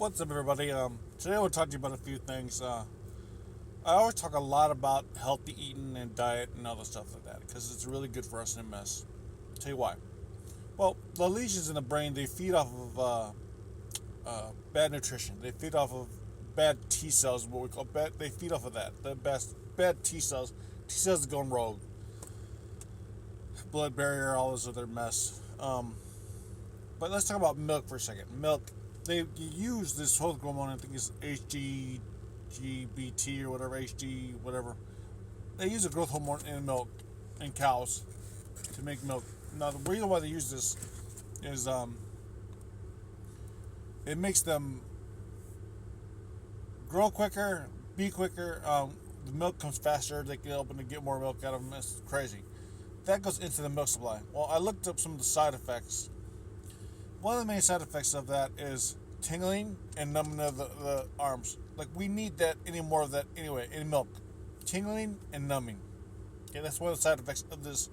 What's up, everybody? Today I want to talk to you about a few things. I always talk a lot about healthy eating and diet and all the stuff like that because it's really good for us in MS. Tell you why. Well, the lesions in the brain, they feed off of bad nutrition. They feed off of bad T cells, what we call bad. They feed off of that. The bad T cells. T cells are going rogue. Blood barrier, all this other mess. But let's talk about milk for a second. Milk. They use this whole hormone. I think it's HGBT or whatever, HG whatever. They use a growth hormone in milk in cows to make milk. Now the reason why they use this is it makes them grow quicker, be quicker. The milk comes faster. They can open to get more milk out of them. It's crazy. That goes into the milk supply. Well, I looked up some of the side effects. One of the main side effects of that is tingling and numbing of the arms. Like, we need that any more of that anyway in milk. Tingling and numbing. Okay, that's one of the side effects of this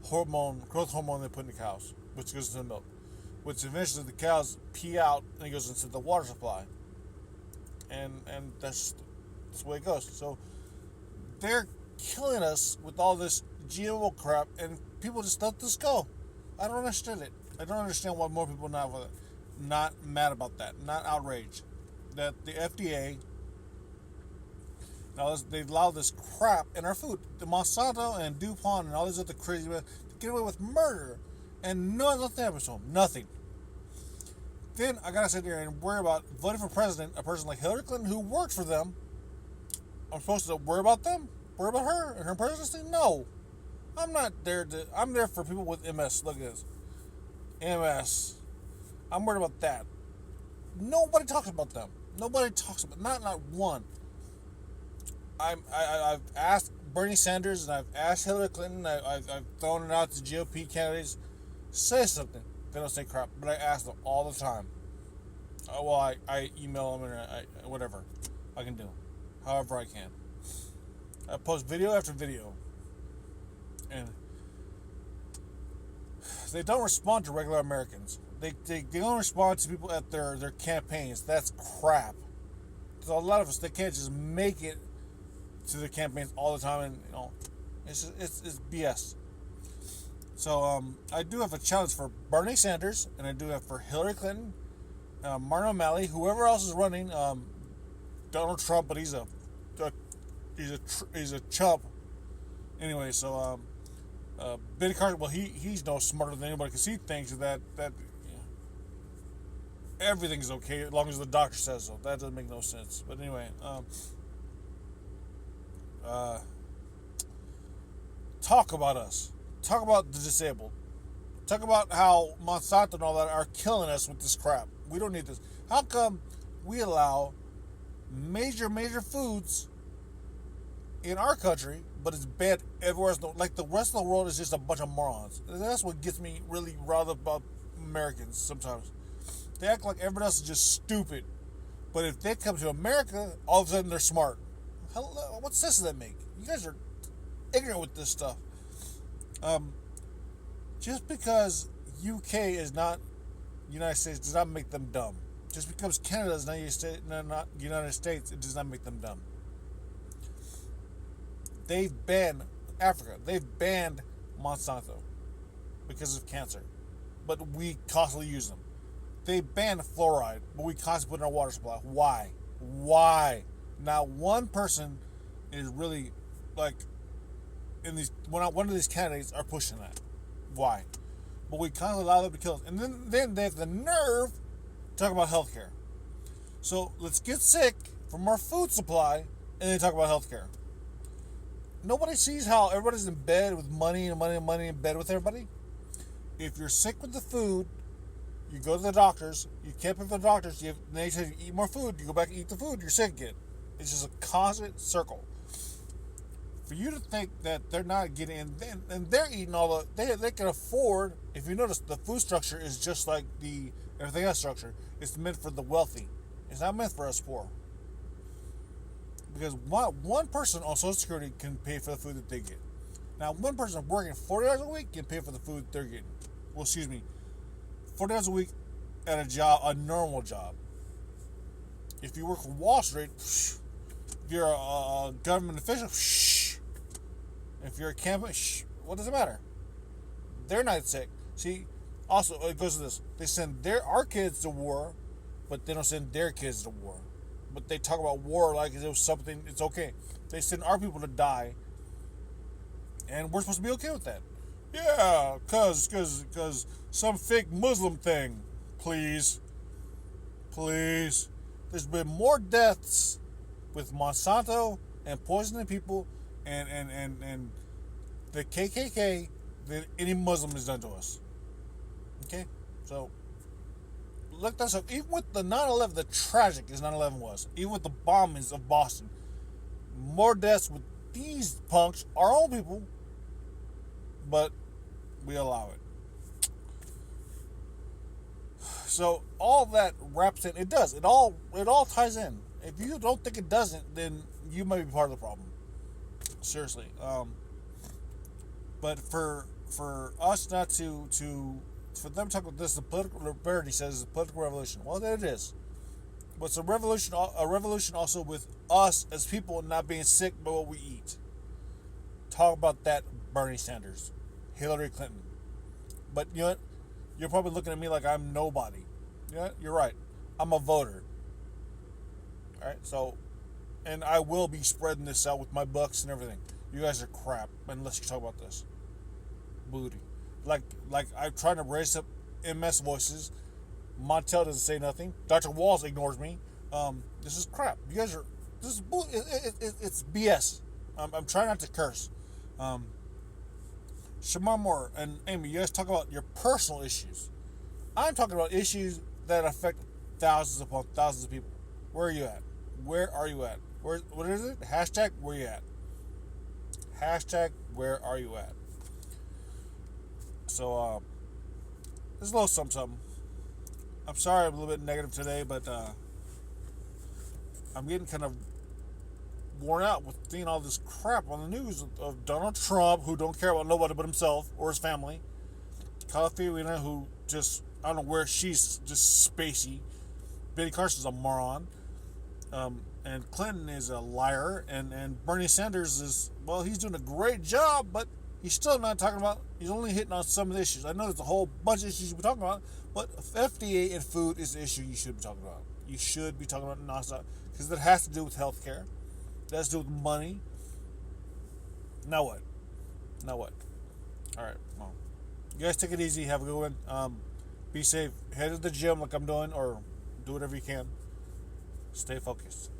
hormone, growth hormone they put in the cows, which goes into the milk. Which eventually the cows pee out and it goes into the water supply. And that's the way it goes. So they're killing us with all this GMO crap, and people just let this go. I don't understand it. I don't understand why more people not mad about that, not outraged that the FDA now they allow this crap in our food. The Monsanto and DuPont and all these other crazy to get away with murder, and nothing happens to them. Nothing. Then I gotta sit there and worry about voting for president, a person like Hilary Clinton who worked for them. I'm supposed to worry about them? Worry about her and her presidency? No. I'm not there to. I'm there for people with MS. Look at this. MS. I'm worried about that. Nobody talks about them. Nobody talks about not one. I've asked Bernie Sanders and I've asked Hillary Clinton. I've thrown it out to GOP candidates. Say something. They don't say crap, but I ask them all the time. I email them and whatever I can do, however I can. I post video after video, and they don't respond to regular Americans. They don't respond to people at their campaigns. That's crap. So a lot of us, they can't just make it to the campaigns all the time, and it's BS. So I do have a challenge for Bernie Sanders, and I do have for Hillary Clinton, Martin O'Malley, whoever else is running. Donald Trump, but he's a chump. Anyway, so Benny Carter, well, he's no smarter than anybody because he thinks that everything's okay as long as the doctor says so. That doesn't make no sense. But anyway, talk about us. Talk about the disabled. Talk about how Monsanto and all that are killing us with this crap. We don't need this. How come we allow major foods in our country, but it's bad everywhere else? Like, the rest of the world is just a bunch of morons. And that's what gets me really riled up about Americans sometimes. They act like everybody else is just stupid. But if they come to America, all of a sudden they're smart. What sense does that make? You guys are ignorant with this stuff. Just because UK is not United States does not make them dumb. Just because Canada is not United States, it does not make them dumb. They've banned Africa. They've banned Monsanto because of cancer, but we constantly use them. They banned fluoride, but we constantly put in our water supply. Why? Not one person is really like in these. One of these candidates are pushing that. Why? But we constantly allow them to kill us, and then they have the nerve to talk about healthcare. So let's get sick from our food supply, and then talk about healthcare. Nobody sees how everybody's in bed with money in bed with everybody. If you're sick with the food, you go to the doctors. You can't pay for the doctors. They say you eat more food. You go back and eat the food. You're sick again. It's just a constant circle. For you to think that they're not getting in, and they're eating all they can afford. If you notice, the food structure is just like the everything else structure. It's meant for the wealthy. It's not meant for us poor. Because one person on Social Security can pay for the food that they get. Now, one person working 40 hours a week can pay for the food they're getting. Well, 40 hours a week at a normal job. If you work for Wall Street, if you're a government official, if you're a campus, what does it matter? They're not sick. See, also it goes to this: they send our kids to war, but they don't send their kids to war. But they talk about war like it was something. It's okay. They send our people to die, and we're supposed to be okay with that. Yeah, cause some fake Muslim thing. Please. There's been more deaths with Monsanto and poisoning people and the KKK than any Muslim has done to us. Okay, so look that up. Even with the 9/11, the tragic as 9/11 was, even with the bombings of Boston, more deaths with these punks, our own people, but we allow it. So all that wraps in. It does. It all ties in. If you don't think it doesn't, then you might be part of the problem. Seriously. But for us not to for them to talk about this, the political liberty says it's a political revolution. Well, there it is. But it's a revolution also with us as people not being sick by what we eat. Talk about that, Bernie Sanders, Hilary Clinton. But you know what? You're probably looking at me like I'm nobody. Yeah, you're right. I'm a voter. All right, so, and I will be spreading this out with my books and everything. You guys are crap unless you talk about this. Booty. Like I'm trying to raise up MS voices. Montel doesn't say nothing. Dr. Walls ignores me. This is crap. You guys are. This is it's BS. I'm trying not to curse. Shamar Moore and Amy, you guys talk about your personal issues. I'm talking about issues that affect thousands upon thousands of people. Where are you at? Where are you at? What is it? Hashtag where you at? Hashtag where are you at? So, there's a little something. I'm sorry I'm a little bit negative today, but I'm getting kind of worn out with seeing all this crap on the news of Donald Trump, who don't care about nobody but himself or his family. Kyla Fiorina, who just, I don't know where she's just spacey. Betty Carson's a moron. And Clinton is a liar. And Bernie Sanders is, well, he's doing a great job, but he's still not talking about, he's only hitting on some of the issues. I know there's a whole bunch of issues you be talking about, but FDA and food is the issue you should be talking about. You should be talking about nonstop, because it has to do with healthcare. It has to do with money. Now what? All right, well, you guys take it easy. Have a good one. Be safe. Head to the gym like I'm doing, or do whatever you can. Stay focused.